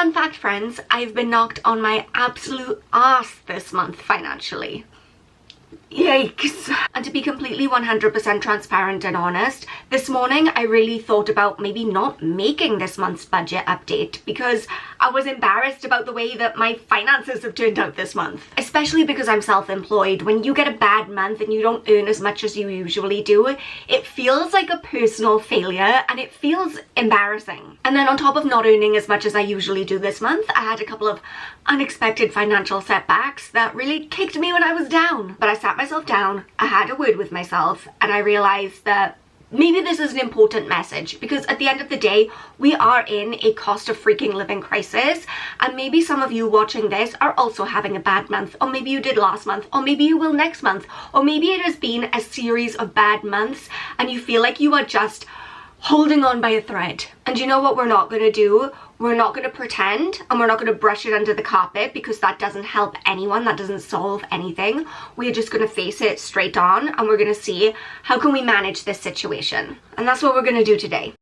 Fun fact, friends, I've been knocked on my absolute arse this month financially. Yikes. And to be completely 100% transparent and honest, this morning I really thought about maybe not making this month's budget update because I was embarrassed about the way that my finances have turned out this month. Especially because I'm self-employed. When you get a bad month and you don't earn as much as you usually do, it feels like a personal failure and it feels embarrassing. And then on top of not earning as much as I usually do this month, I had a couple of unexpected financial setbacks that really kicked me when I was down. But I sat myself down, I had a word with myself, and I realized that maybe this is an important message because at the end of the day, we are in a cost of freaking living crisis, and maybe some of you watching this are also having a bad month, or maybe you did last month, or maybe you will next month, or maybe it has been a series of bad months and you feel like you are just holding on by a thread. And you know what we're not going to do? We're not going to pretend, and we're not going to brush it under the carpet because that doesn't help anyone, that doesn't solve anything. We're just going to face it straight on, and we're going to see how can we manage this situation. And that's what we're going to do today.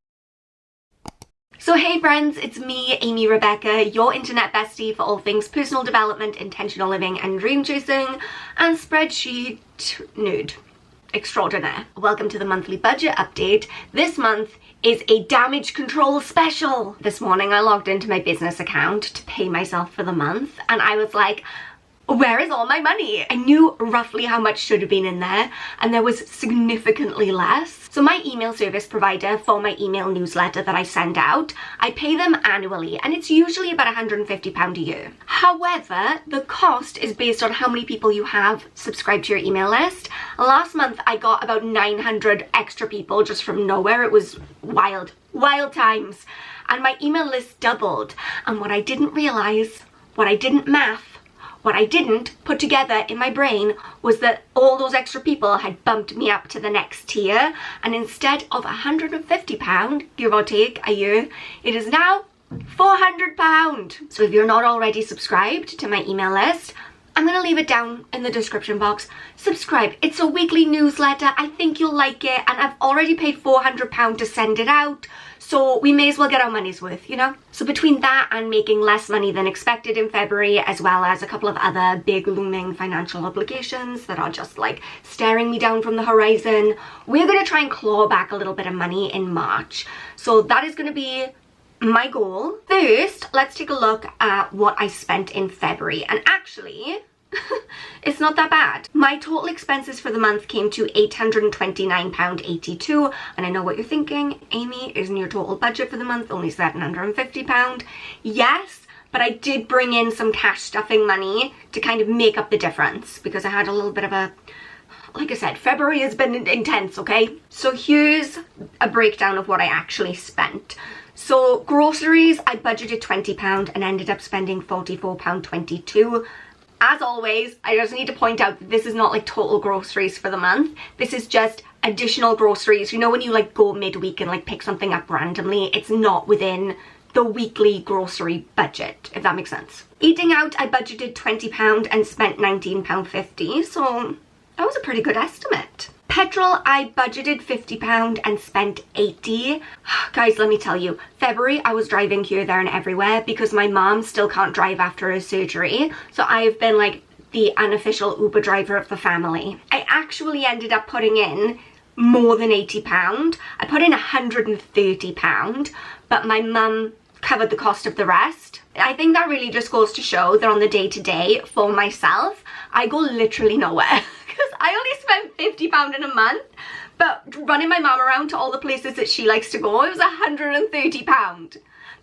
So hey friends, it's me, Amy Rebecca, your internet bestie for all things personal development, intentional living and dream chasing, and spreadsheet nerd extraordinaire. Welcome to the monthly budget update. This month is a damage control special. This morning I logged into my business account to pay myself for the month and I was like, where is all my money? I knew roughly how much should have been in there and there was significantly less. So my email service provider for my email newsletter that I send out, I pay them annually and it's usually about £150 a year. However, the cost is based on how many people you have subscribed to your email list. Last month I got about 900 extra people just from nowhere. It was wild times. And my email list doubled. And what I didn't realize, what I didn't put together in my brain was that all those extra people had bumped me up to the next tier, and instead of £150, give or take, a year, it is now £400. So if you're not already subscribed to my email list, I'm going to leave it down in the description box. Subscribe. It's a weekly newsletter. I think you'll like it, and I've already paid £400 to send it out. So we may as well get our money's worth, you know? So between that and making less money than expected in February, as well as a couple of other big looming financial obligations that are just like staring me down from the horizon, we're going to try and claw back a little bit of money in March. So that is going to be my goal. First, let's take a look at what I spent in February. And actually, it's not that bad. My total expenses for the month came to £829.82, and I know what you're thinking, Amy, isn't your total budget for the month only £750? Yes, but I did bring in some cash stuffing money to kind of make up the difference because I had a little bit of a, like I said, February has been intense, okay? So here's a breakdown of what I actually spent. So groceries, I budgeted £20 and ended up spending £44.22. As always, I just need to point out that this is not like total groceries for the month. This is just additional groceries. You know when you like go midweek and like pick something up randomly, it's not within the weekly grocery budget, if that makes sense. Eating out, I budgeted £20 and spent £19.50, so that was a pretty good estimate. Petrol, I budgeted £50 and spent £80. Guys, let me tell you, February I was driving here, there and everywhere because my mom still can't drive after her surgery. So I've been like the unofficial Uber driver of the family. I actually ended up putting in more than £80. I put in £130, but my mum covered the cost of the rest. I think that really just goes to show that on the day-to-day for myself, I go literally nowhere. Because I only spent £50 in a month, but running my mum around to all the places that she likes to go, it was £130.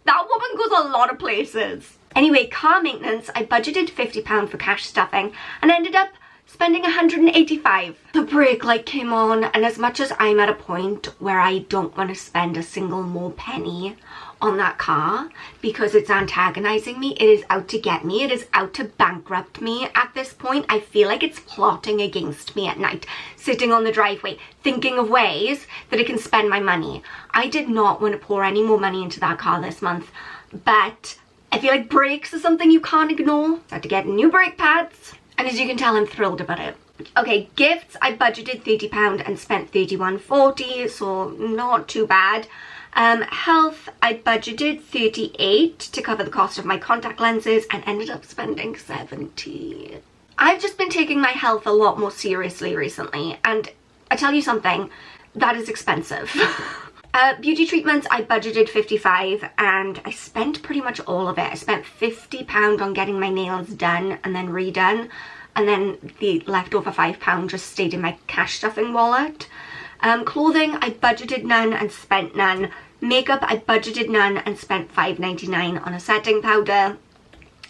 That woman goes a lot of places. Anyway, car maintenance, I budgeted £50 for cash stuffing and ended up spending £185. The brake light came on, and as much as I'm at a point where I don't want to spend a single more penny on that car because it's antagonizing me, it is out to get me, it is out to bankrupt me at this point. I feel like it's plotting against me at night, sitting on the driveway, thinking of ways that it can spend my money. I did not want to pour any more money into that car this month, but I feel like brakes is something you can't ignore. I had to get new brake pads, and as you can tell, I'm thrilled about it. Okay, gifts, I budgeted £30 and spent £31.40, so not too bad. Health, I budgeted 38 to cover the cost of my contact lenses and ended up spending 70. I've just been taking my health a lot more seriously recently, and I tell you something, that is expensive. Beauty treatments, I budgeted 55 and I spent pretty much all of it. I spent £50 on getting my nails done and then redone, and then the leftover £5 just stayed in my cash stuffing wallet. Clothing, I budgeted none and spent none. Makeup, I budgeted none and spent £5.99 on a setting powder.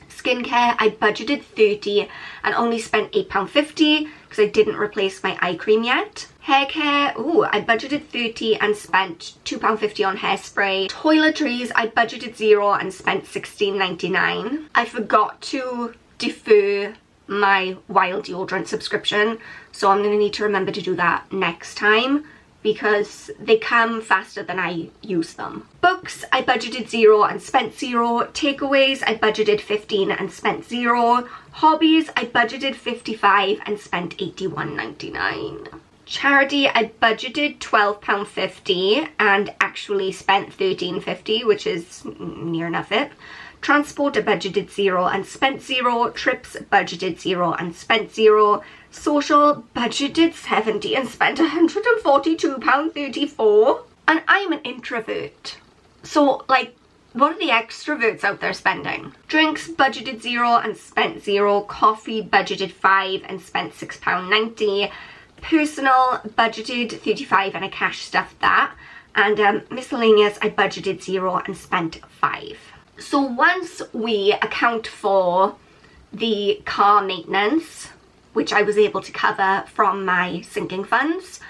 Skincare, I budgeted 30 and only spent £8.50 because I didn't replace my eye cream yet. Hair care, I budgeted 30 and spent £2.50 on hairspray. Toiletries, I budgeted 0 and spent £16.99. I forgot to defer my Wild deodorant subscription, so I'm going to need to remember to do that next time because they come faster than I use them. Books, I budgeted 0 and spent 0. Takeaways, I budgeted 15 and spent 0. Hobbies, I budgeted 55 and spent £81.99. Charity, I budgeted £12.50 and actually spent £13.50, which is near enough it. Transport, I budgeted 0 and spent 0. Trips, budgeted 0 and spent 0. Social, budgeted 70 and spent £142.34. And I'm an introvert. So, like, what are the extroverts out there spending? Drinks, budgeted 0 and spent 0. Coffee, budgeted 5 and spent £6.90. Personal, budgeted 35 and I cash stuffed that. And miscellaneous, I budgeted 0 and spent 5. So once we account for the car maintenance, which I was able to cover from my sinking funds,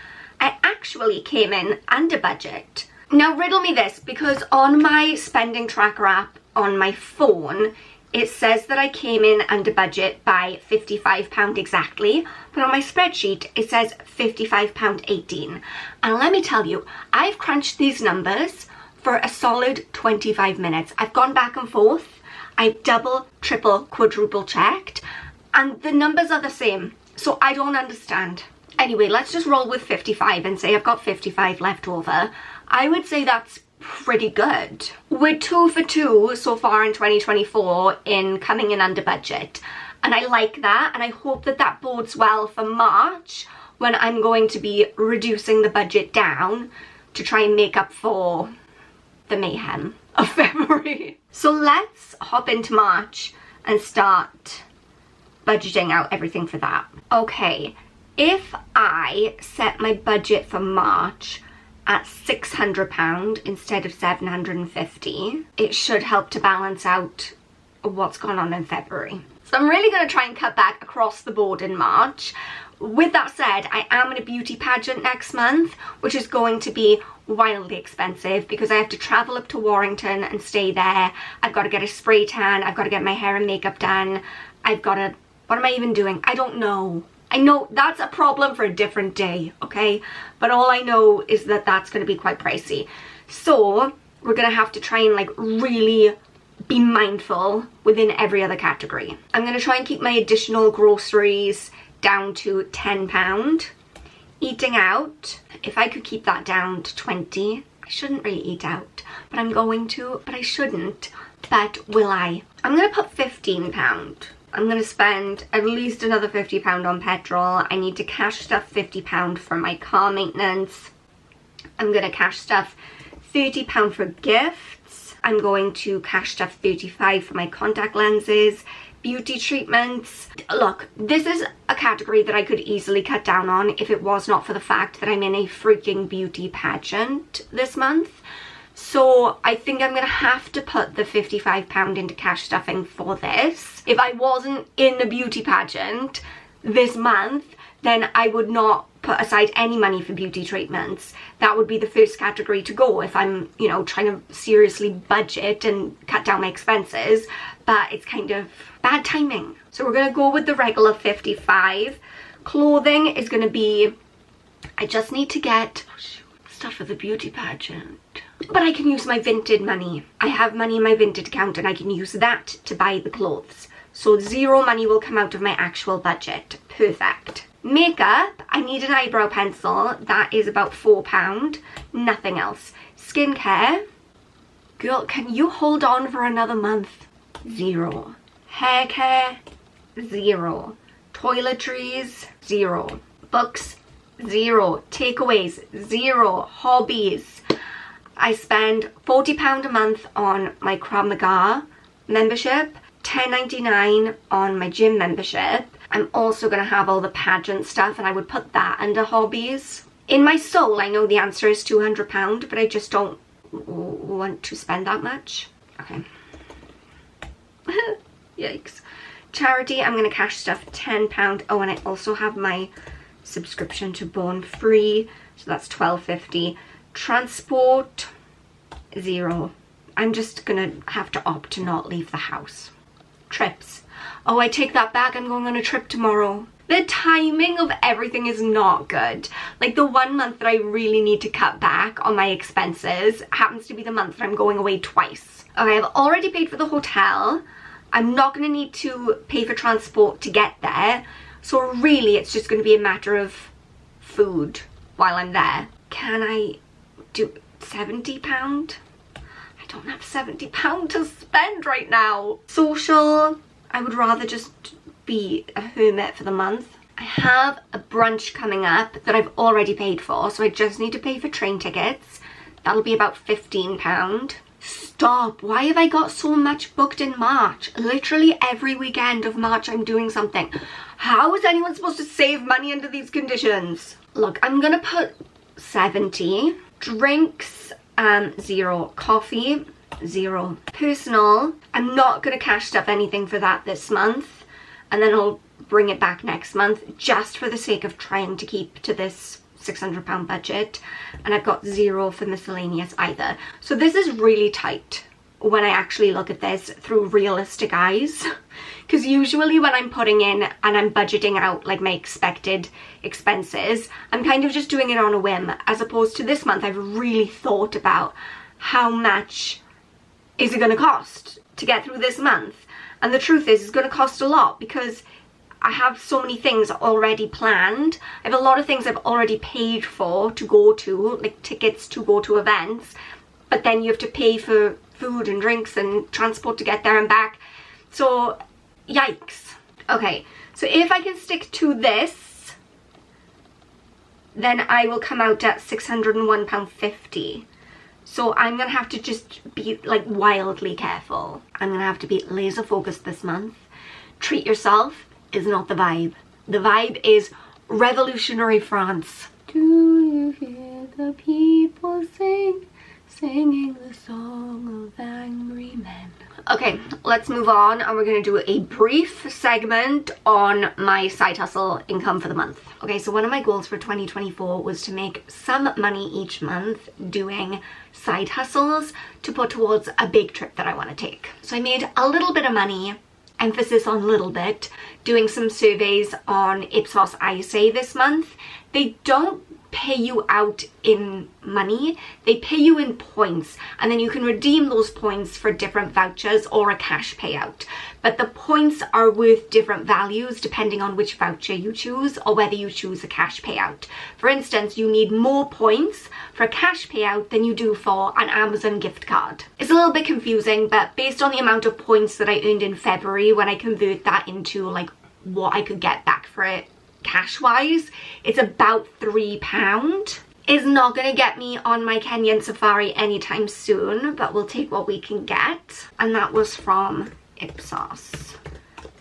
I actually came in under budget. Now riddle me this, because on my spending tracker app on my phone, it says that I came in under budget by £55 exactly, but on my spreadsheet it says £55.18. And let me tell you, I've crunched these numbers for a solid 25 minutes. I've gone back and forth, I've double, triple, quadruple checked, and the numbers are the same, so I don't understand. Anyway, let's just roll with 55 and say I've got 55 left over. I would say that's pretty good. We're 2 for 2 so far in 2024 in coming in under budget, and I like that, and I hope that that bodes well for March when I'm going to be reducing the budget down to try and make up for the mayhem of February. So let's hop into March and start budgeting out everything for that. Okay, if I set my budget for March at £600 instead of £750, it should help to balance out what's gone on in February. So I'm really going to try and cut back across the board in March. With that said, I am in a beauty pageant next month, which is going to be wildly expensive because I have to travel up to Warrington and stay there. I've got to get a spray tan, I've got to get my hair and makeup done, I've got to, what am I even doing? I don't know. I know that's a problem for a different day, okay? But all I know is that that's going to be quite pricey. So we're going to have to try and like really be mindful within every other category. I'm going to try and keep my additional groceries down to £10. Eating out, if I could keep that down to 20, I shouldn't really eat out, but I'm going to, but I shouldn't. But will I? I'm going to put £15. I'm going to spend at least another £50 on petrol. I need to cash stuff £50 for my car maintenance. I'm going to cash stuff £30 for gifts. I'm going to cash stuff £35 for my contact lenses. Beauty treatments. Look, this is a category that I could easily cut down on if it was not for the fact that I'm in a freaking beauty pageant this month. So I think I'm gonna have to put the £55 into cash stuffing for this. If I wasn't in the beauty pageant this month, then I would not put aside any money for beauty treatments. That would be the first category to go if I'm, you know, trying to seriously budget and cut down my expenses, but it's kind of bad timing. So we're gonna go with the regular 55. Clothing is gonna be, I just need to get stuff for the beauty pageant. But I can use my Vinted money. I have money in my Vinted account and I can use that to buy the clothes. So 0 money will come out of my actual budget. Perfect. Makeup, I need an eyebrow pencil. That is about £4. Nothing else. Skincare. Girl, can you hold on for another month? 0. Hair care, 0. Toiletries, 0. Books, 0. Takeaways, 0. Hobbies. I spend £40 a month on my Krav Maga membership, £10.99 on my gym membership. I'm also going to have all the pageant stuff, and I would put that under hobbies. In my soul, I know the answer is £200, but I just don't want to spend that much. Okay. Yikes. Charity, I'm going to cash stuff £10. Oh, and I also have my subscription to Born Free, so that's £12.50. Transport, 0. I'm just going to have to opt to not leave the house. Trips. Oh, I take that back. I'm going on a trip tomorrow. The timing of everything is not good. Like, the 1 month that I really need to cut back on my expenses happens to be the month that I'm going away twice. Okay, I've already paid for the hotel. I'm not going to need to pay for transport to get there. So really, it's just going to be a matter of food while I'm there. Can I do £70? I don't have £70 to spend right now. Social, I would rather just be a hermit for the month. I have a brunch coming up that I've already paid for, so I just need to pay for train tickets. That'll be about £15. Stop, why have I got so much booked in March? Literally every weekend of March I'm doing something. How is anyone supposed to save money under these conditions? Look, I'm gonna put 70. Drinks, 0. Coffee, 0. Personal, I'm not gonna cash stuff anything for that this month, and then I'll bring it back next month just for the sake of trying to keep to this £600 budget. And I've got 0 for miscellaneous either. So this is really tight when I actually look at this through realistic eyes, because usually when I'm putting in and I'm budgeting out like my expected expenses, I'm kind of just doing it on a whim, as opposed to this month I've really thought about how much is it going to cost to get through this month. And the truth is, it's going to cost a lot, because I have so many things already planned. I have a lot of things I've already paid for to go to, like tickets to go to events, but then you have to pay for food and drinks and transport to get there and back. So, yikes. Okay, so if I can stick to this, then I will come out at £601.50. So I'm going to have to just be like wildly careful. I'm going to have to be laser focused this month. Treat yourself is not the vibe. The vibe is revolutionary France. Do you hear the people sing, singing the song of angry men? Okay, let's move on, and we're going to do a brief segment on my side hustle income for the month. Okay, so one of my goals for 2024 was to make some money each month doing side hustles to put towards a big trip that I want to take. So I made a little bit of money, emphasis on little bit, doing some surveys on Ipsos ISA this month. They don't pay you out in money, they pay you in points, and then you can redeem those points for different vouchers or a cash payout. But the points are worth different values depending on which voucher you choose or whether you choose a cash payout. For instance, you need more points for a cash payout than you do for an Amazon gift card. It's a little bit confusing, but based on the amount of points that I earned in February, when I convert that into like what I could get back for it cash wise, it's about £3. Is not going to get me on my Kenyan safari anytime soon, but we'll take what we can get. And that was from Ipsos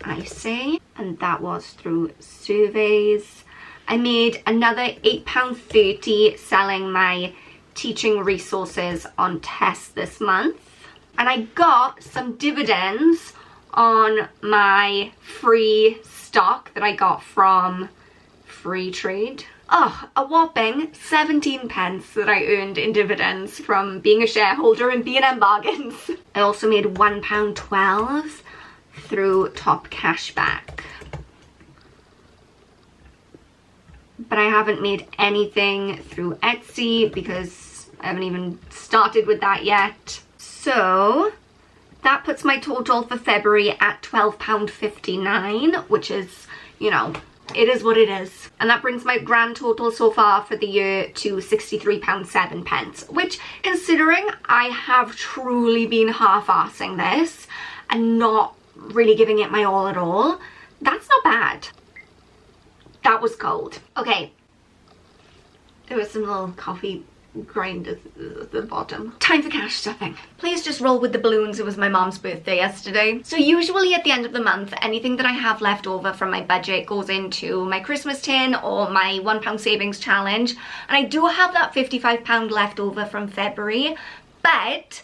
ISA, and that was through surveys. I made another £8.30 selling my teaching resources on tests this month, and I got some dividends on my free stock that I got from Free Trade. Oh, a whopping 17 pence that I earned in dividends from being a shareholder in B&M Bargains. I also made £1.12 through Top Cashback. But I haven't made anything through Etsy because I haven't even started with that yet. So that puts my total for February at £12.59, which is, you know, it is what it is. And that brings my grand total so far for the year to £63.07, which, considering I have truly been half-arsing this and not really giving it my all at all, that's not bad. That was cold. Okay, there was some little coffee grind at the bottom. Time for cash stuffing. Please just roll with the balloons. It was my mom's birthday yesterday. So usually at the end of the month, anything that I have left over from my budget goes into my Christmas tin or my £1 savings challenge. And I do have that £55 left over from February, but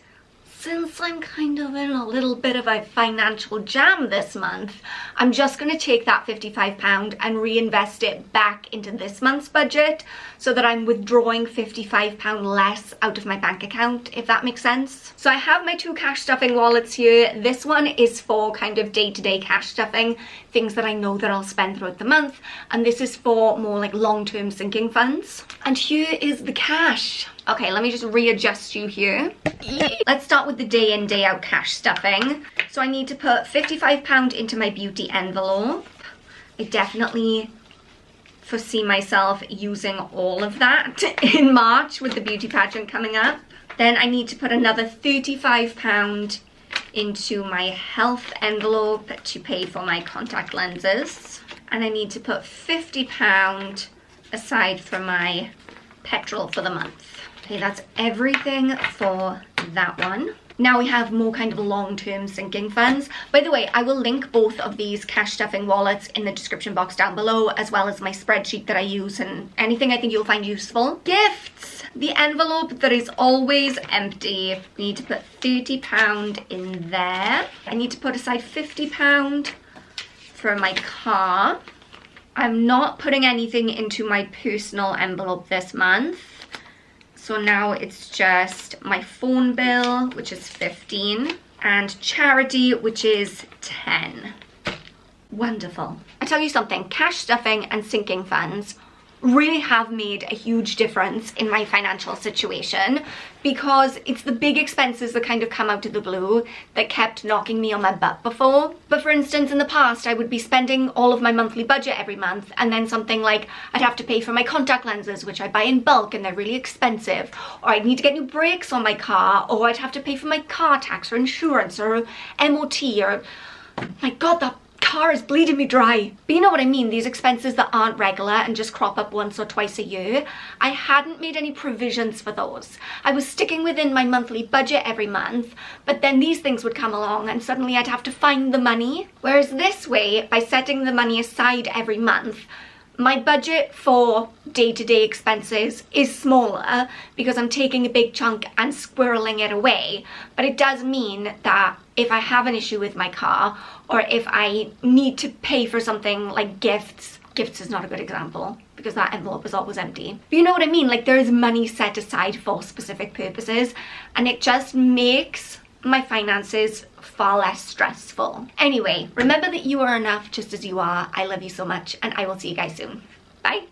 since I'm kind of in a little bit of a financial jam this month, I'm just going to take that £55 and reinvest it back into this month's budget so that I'm withdrawing £55 less out of my bank account, if that makes sense. So I have my 2 cash stuffing wallets here. This one is for kind of day-to-day cash stuffing, things that I know that I'll spend throughout the month, and this is for more like long-term sinking funds. And here is the cash. Okay, let me just readjust you here. Let's start with the day in, day out cash stuffing. So I need to put £55 into my beauty envelope. I definitely foresee myself using all of that in March with the beauty pageant coming up. Then I need to put another £35 into my health envelope to pay for my contact lenses. And I need to put £50 aside for my petrol for the month. Okay, that's everything for that one. Now we have more kind of long-term sinking funds. By the way, I will link both of these cash stuffing wallets in the description box down below, as well as my spreadsheet that I use and anything I think you'll find useful. Gifts! The envelope that is always empty. I need to put £30 in there. I need to put aside £50 for my car. I'm not putting anything into my personal envelope this month. So now it's just my phone bill, which is 15, and charity, which is 10. Wonderful. I tell you something, cash stuffing and sinking funds really have made a huge difference in my financial situation, because it's the big expenses that kind of come out of the blue that kept knocking me on my butt before. But for instance, in the past, I would be spending all of my monthly budget every month, and then something like I'd have to pay for my contact lenses, which I buy in bulk and they're really expensive, or I'd need to get new brakes on my car, or I'd have to pay for my car tax or insurance or MOT, or my god, that car is bleeding me dry. But you know what I mean, these expenses that aren't regular and just crop up once or twice a year. I hadn't made any provisions for those. I was sticking within my monthly budget every month, but then these things would come along and suddenly I'd have to find the money. Whereas this way, by setting the money aside every month, my budget for day-to-day expenses is smaller because I'm taking a big chunk and squirreling it away. But it does mean that if I have an issue with my car, or if I need to pay for something like gifts is not a good example because that envelope is always empty. But you know what I mean? Like, there is money set aside for specific purposes, and it just makes my finances far less stressful. Anyway, remember that you are enough just as you are. I love you so much, and I will see you guys soon. Bye.